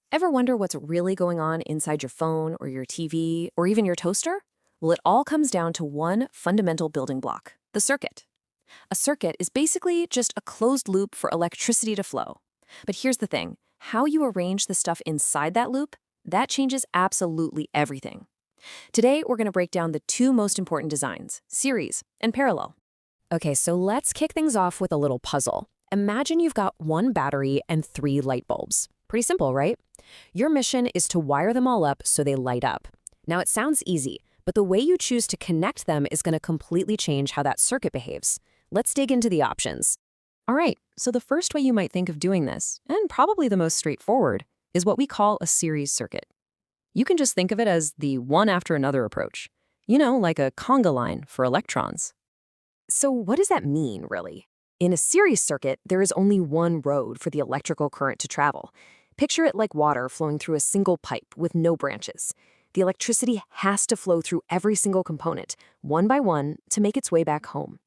Ever wonder what's really going on inside your phone or your TV or even your toaster? Well, it all comes down to one fundamental building block, the circuit. A circuit is basically just a closed loop for electricity to flow. But here's the thing, how you arrange the stuff inside that loop, that changes absolutely everything. Today, we're going to break down the two most important designs, series and parallel. Okay, so let's kick things off with a little puzzle. Imagine you've got one battery and three light bulbs. Pretty simple, right? Your mission is to wire them all up so they light up. Now, it sounds easy, but the way you choose to connect them is going to completely change how that circuit behaves. Let's dig into the options. All right, so the first way you might think of doing this, and probably the most straightforward, is what we call a series circuit. You can just think of it as the one after another approach. You know, like a conga line for electrons. So what does that mean, really? In a series circuit, there is only one road for the electrical current to travel. Picture it like water flowing through a single pipe with no branches. The electricity has to flow through every single component, one by one, to make its way back home.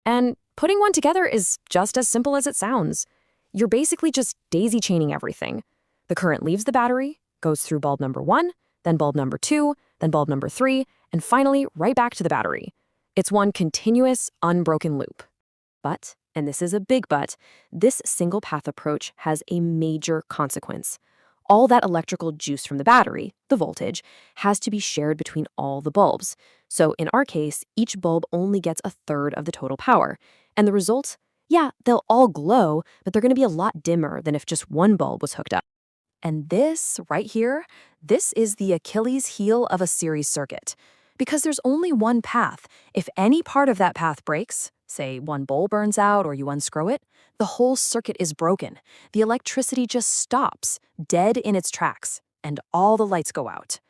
And putting one together is just as simple as it sounds. You're basically just daisy chaining everything. The current leaves the battery, goes through bulb number 1, then bulb number 2, then bulb number 3, and finally right back to the battery. It's one continuous, unbroken loop. But, and this is a big but, this single path approach has a major consequence. All that electrical juice from the battery, the voltage, has to be shared between all the bulbs. So in our case, each bulb only gets a third of the total power. And the result? Yeah, they'll all glow, but they're going to be a lot dimmer than if just one bulb was hooked up. And this, right here, this is the Achilles heel of a series circuit. Because there's only one path. If any part of that path breaks, say one bulb burns out or you unscrew it, the whole circuit is broken. The electricity just stops, dead in its tracks, and all the lights go out.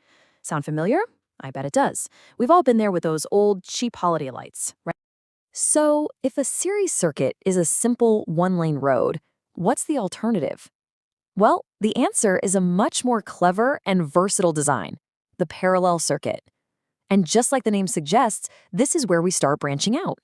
Sound familiar? I bet it does. We've all been there with those old, cheap holiday lights, right? So, if a series circuit is a simple one-lane road, what's the alternative? Well, the answer is a much more clever and versatile design, the parallel circuit. And just like the name suggests, this is where we start branching out.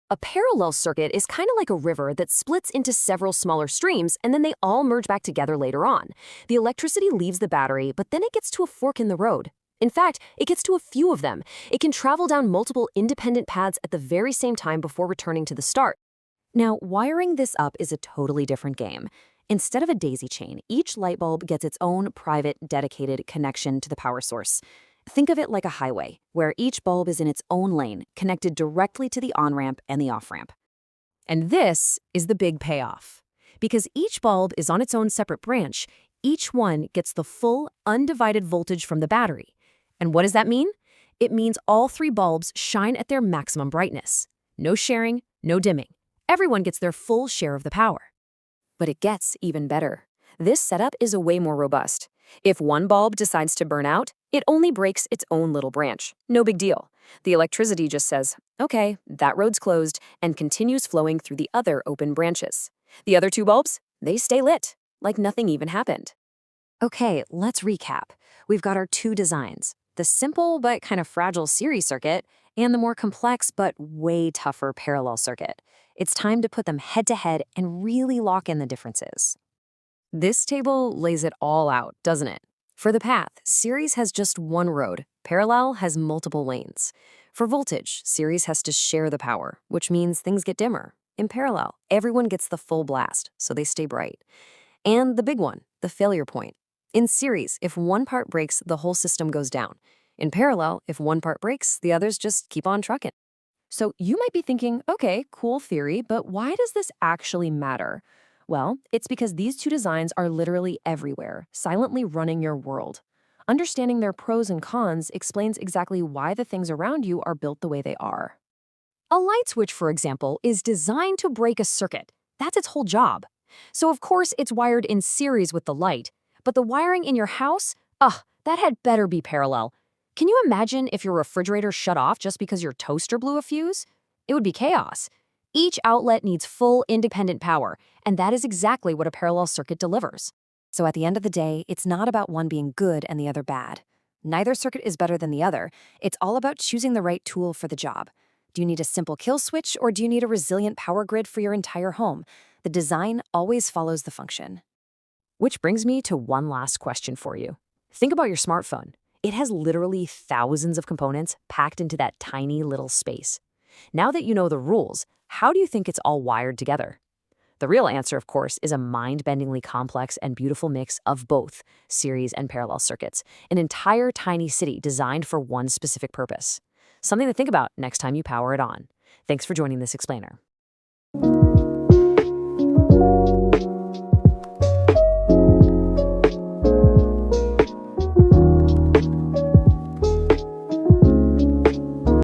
A parallel circuit is kind of like a river that splits into several smaller streams and then they all merge back together later on. The electricity leaves the battery, but then it gets to a fork in the road. In fact, it gets to a few of them. It can travel down multiple independent paths at the very same time before returning to the start. Now, wiring this up is a totally different game. Instead of a daisy chain, each light bulb gets its own private, dedicated connection to the power source. Think of it like a highway, where each bulb is in its own lane, connected directly to the on-ramp and the off-ramp. And this is the big payoff. Because each bulb is on its own separate branch, each one gets the full, undivided voltage from the battery. And what does that mean? It means all three bulbs shine at their maximum brightness. No sharing, no dimming. Everyone gets their full share of the power. But it gets even better. This setup is way more robust. If one bulb decides to burn out, it only breaks its own little branch. No big deal. The electricity just says, okay, that road's closed, and continues flowing through the other open branches. The other two bulbs, they stay lit, like nothing even happened. Okay, let's recap. We've got our two designs, the simple but kind of fragile series circuit, and the more complex but way tougher parallel circuit. It's time to put them head to head and really lock in the differences. This table lays it all out, doesn't it? For the path, series has just one road. Parallel has multiple lanes. For voltage, series has to share the power, which means things get dimmer. In parallel, everyone gets the full blast, so they stay bright. And the big one, the failure point. In series, if one part breaks, the whole system goes down. In parallel, if one part breaks, the others just keep on trucking. So you might be thinking, okay, cool theory, but why does this actually matter? Well, it's because these two designs are literally everywhere, silently running your world. Understanding their pros and cons explains exactly why the things around you are built the way they are. A light switch, for example, is designed to break a circuit. That's its whole job. So of course it's wired in series with the light, but the wiring in your house, that had better be parallel. Can you imagine if your refrigerator shut off just because your toaster blew a fuse? It would be chaos. Each outlet needs full independent power, and that is exactly what a parallel circuit delivers. So at the end of the day, it's not about one being good and the other bad. Neither circuit is better than the other. It's all about choosing the right tool for the job. Do you need a simple kill switch, or do you need a resilient power grid for your entire home? The design always follows the function. Which brings me to one last question for you. Think about your smartphone. It has literally thousands of components packed into that tiny little space. Now that you know the rules, how do you think it's all wired together? The real answer, of course, is a mind-bendingly complex and beautiful mix of both series and parallel circuits, an entire tiny city designed for one specific purpose. Something to think about next time you power it on. Thanks for joining this explainer.